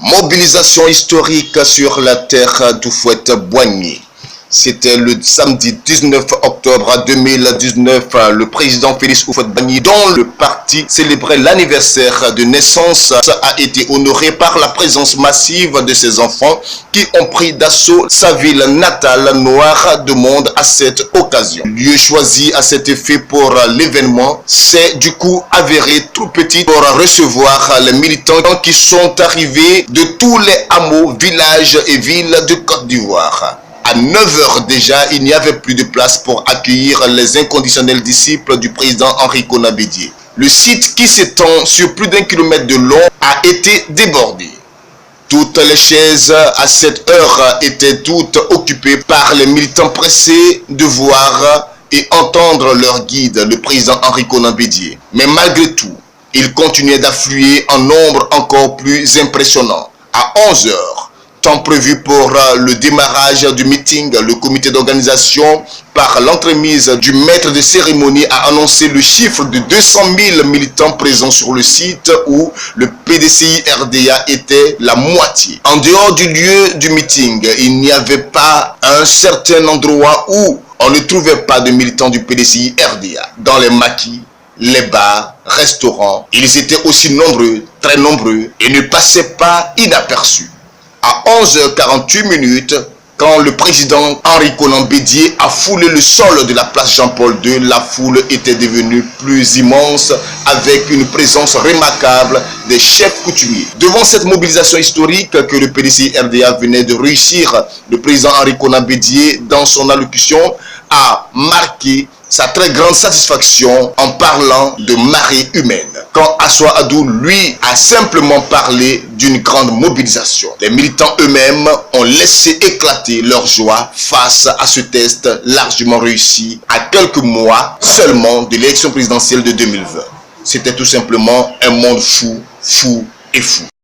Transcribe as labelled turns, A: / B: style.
A: Mobilisation historique sur la terre d'Oufouette-Boigny. C'était le samedi 19 octobre 2019. Le président Félix Houphouët-Boigny, dont le parti célébrait l'anniversaire de naissance, a été honoré par la présence massive de ses enfants qui ont pris d'assaut sa ville natale, Noire de Monde, à cette occasion. Le lieu choisi à cet effet pour l'événement s'est du coup avéré trop petit pour recevoir les militants qui sont arrivés de tous les hameaux, villages et villes de Côte d'Ivoire. À 9h déjà, il n'y avait plus de place pour accueillir les inconditionnels disciples du président Henri Konan Bédié. Le site, qui s'étend sur plus d'1 kilomètre de long, a été débordé. Toutes les chaises à cette heure étaient toutes occupées par les militants pressés de voir et entendre leur guide, le président Henri Konan Bédié. Mais malgré tout, ils continuaient d'affluer en nombre encore plus impressionnant. À 11h, temps prévu pour le démarrage du meeting, le comité d'organisation, par l'entremise du maître de cérémonie, a annoncé le chiffre de 200 000 militants présents sur le site où le PDCI RDA était la moitié. En dehors du lieu du meeting, il n'y avait pas un certain endroit où on ne trouvait pas de militants du PDCI RDA. Dans les maquis, les bars, restaurants, ils étaient aussi nombreux, très nombreux, et ne passaient pas inaperçus. À 11h48, quand le président Henri Konan Bédié a foulé le sol de la place Jean-Paul II, la foule était devenue plus immense avec une présence remarquable des chefs coutumiers. Devant cette mobilisation historique que le PDCI RDA venait de réussir, le président Henri Konan Bédié, dans son allocution, a marqué sa très grande satisfaction en parlant de marée humaine. Quand Assoua Adou, lui, a simplement parlé d'une grande mobilisation. Les militants eux-mêmes ont laissé éclater leur joie face à ce test largement réussi à quelques mois seulement de l'élection présidentielle de 2020. C'était tout simplement un monde fou, fou et fou.